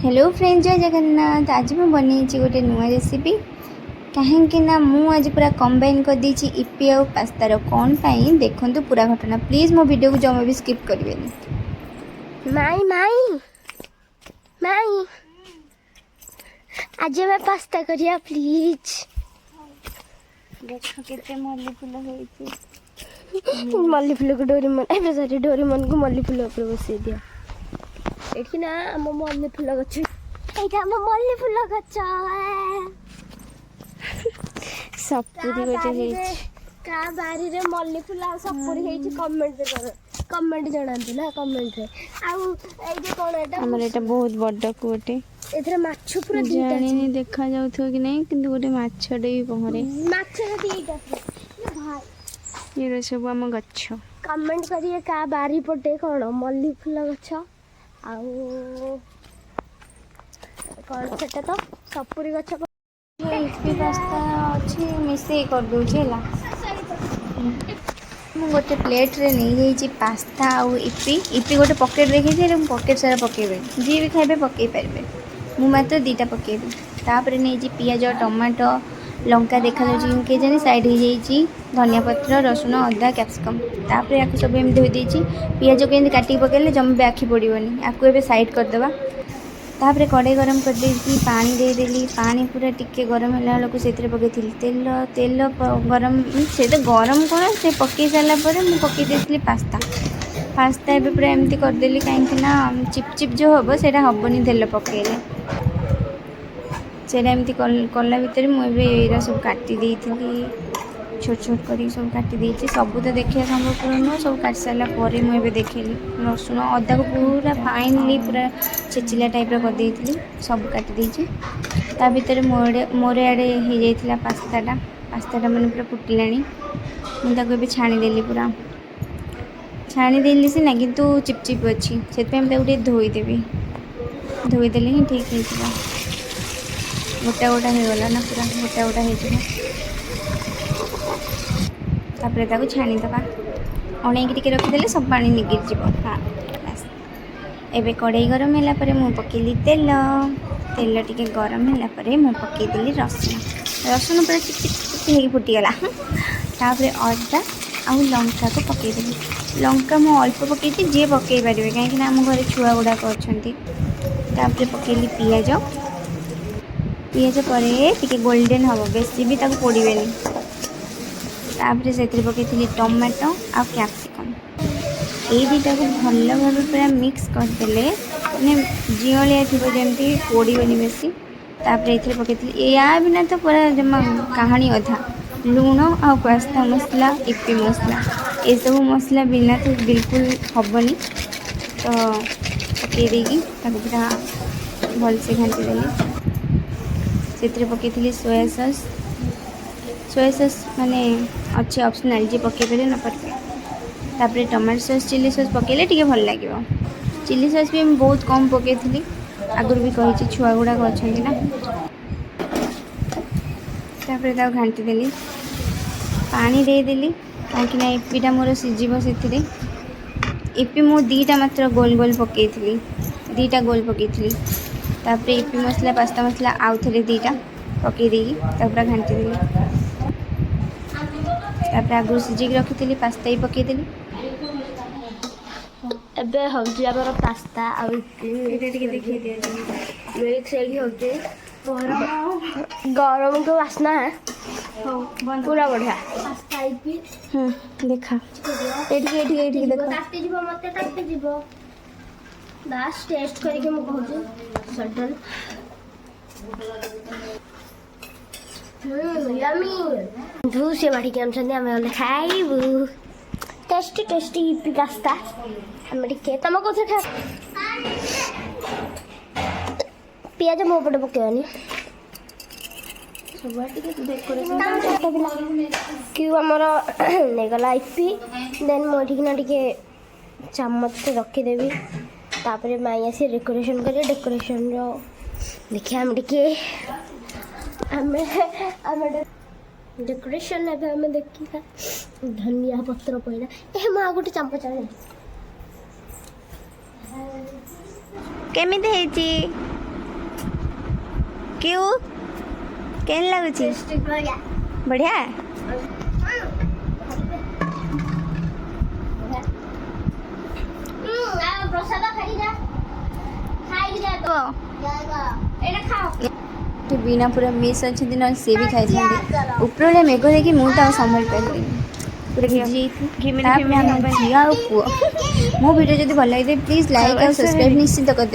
Hello friend, जय जगन्नाथ। आज मैं बनई गोटे नुआ रेसिपी कहीं ना आज पूरा कंबाइन कर देछि इपी और पास्तार। कौन पाई देखंतु पूरा घटना। प्लीज मो वीडियो को जमा भी स्किप करिवेनी। माई माई माई आज मैं पास्ता करिया प्लीज। देखो केते मल्ली फूल होईछि। मल्ली फूल को डोरीमन को मल्ली फूल ऊपर बसई दिया। एठी ना हम मल्ली फूल गछ, एटा हम मल्ली फूल गछ सपुरी गोटे हेछि। का बारी रे मल्ली फूल आ सपुरी हेछि कमेंट कर, कमेंट जणांतु ना कमेंट रे। आ ए जे कोन एटा हमर एटा बहुत बड्ड कोटे एथरे माछ पूरा दीटा जानि देखा जाउथो कि नहीं, किंतु गोटे माछडे भी पहरे। माछ दीटा भाई ये सब हम गच्छ। कमेंट करिए का बारी पटे कौन मल्ली फूल गछ आउ कौन सेटा तो सपुरी गछ। इपी पास्ता अच्छी मिसेई कर दूछि हला। मु गोटे प्लेट रे नहीं जाइछि पास्ता आउ इपी गोटे पॉकेट देखि पॉकेट सारा पकेबे, जी भी खाइबे पकई पारबे। मु मात्र दीटा पकेबी। तापर नहीं जी पियाज टमाटो लंका देखा के जानी साइड हो जाइए, धनिया पत्र रसुण अदा कैप्सिकम। तापर या सब एम धोई देछि। पियाज को एमती काटिक पकेले जमी भी आखि पड़ोनी। आपको एबे साइड करदे। तापर कड़े गरम कर देछि, पानी देदेली। पानी पूरा टिके गरम होला बेलू से पकई तेल तेल गरम से तो गरम कौन से पकई सारा मु पकई देती पास्ता। पास्ता एबे पूरा एमती करदेली कहीं चिपचिप जो हम से हेनी तेल पकईले सेटा एमती कला भितर मुझे सब काटी देइथिली। छोट छोट कर सब काटी देइछि। सब तो देखिए संभवपूर नुह, सब काट सारा मुझे देखेली। रसुण अदा को पूरा फाइनली पूरा छेचिला टाइप कर देइथिली। सब काटी देइछि। ता भितर मोर आड़े हो जाइथिला पास्ताटा मैंने पूरा फुटिलानी। मुझे छाणीदेली, पूरा छाणीदेली सीना किंतु चिपचिप अच्छी से गोटे धोईदेवी। धोईदेले ही ठीक है। गोटा गोटा हो गला ना, पूरा गोटा गोटा हो छाणीदे। अणेक टे रखीदे सब पानी निगिर जीव। हाँ बस। एबे कड़ाई गरम है मु पकेली तेल। तेल टिके गरम है मु पकेदेली रसुण। रसुण पूरा टिक टिक टिक फुटीगला। तापर अदा आउ लंका को पकेदेली। लंका मु अल्प पकई, जी पकई पारे कहीं आम घर छुआ गुड़ाक अच्छा। तापर पकेली पियाज। पियाज पर टिके गोल्डन हम, बेसी भी ताको पोड़ेनि। तापर से पकई टमाटो आ कैप्सिकम। ये दुटा को भल भाव पूरा मिक्स करदे मैंने जियलिया थी जमी पोड़ोनी बेसी। तापर ये पकई या बिना तो पूरा जमा कहानी अधा। लुण आ पास्ता मसला इपी मसला ये सब मसला बिना तो बिल्कुल हेनी। तो पकई देगी पूरा भलसे घाटीदेली। से पकई सोया सॉस। सोया सॉस माने अच्छे ऑप्शनल, जी पकई पारे न पारे। तापर टमाटो सॉस चिली सॉस पकईले टिके भल लगे। चिली सॉस भी मैं बहुत कम पकई थी, आगुरी भी कही छुआ गुड़ाक अच्छा ना। तापर घाटीदेली, पानी देदेली कहीं इपीटा मोर सीझीब से। इपी मु दीटा मात्र गोल गोल पकई थी, दीटा गोल पकई थी। तापर इपी मसला पास्ता मसला आउ थे दीटा पकई देगी पूरा घाटीदेली। तापर आगु सीझे रखी पास्ता ही पकईदेली। एबे होजी हमर पास्ता आ देखिए मिक्स होते गरम को वासना है पूरा बढ़िया। देखा बस टेस्ट करके मु कहूँ सडन यम्मी धूसे बाड़ी के आम खाइबू। टेस्टी टेस्टी इपी पास्ता आम टे तुम कौन खा पियाज मो पटे पकेबानी क्यों आमर नेगला इपी देन मुझे टे चामच से रखीदेवी। तापर माई आसी डेकोरेशन कर डेकोरेशन देखिए आम टे डेकोरेशन आम देखा धनिया पत्र पड़ा ये माँ गोटे चामच आने केमिति क्यों केन लगुଛି बढ़िया ପ୍ରସାଦ ଖାଇକି ଯା तो ଏଇଟା ଖାଅ कि बिना पूरा मिस अच्छे दिन से भी खाई था उपरले मेघ देखी मुझे तो संभाल पारे पूरा भिजी झिया पुआ मो वीडियो जब भल लगे प्लीज लाइक और सब्सक्राइब निश्चित कर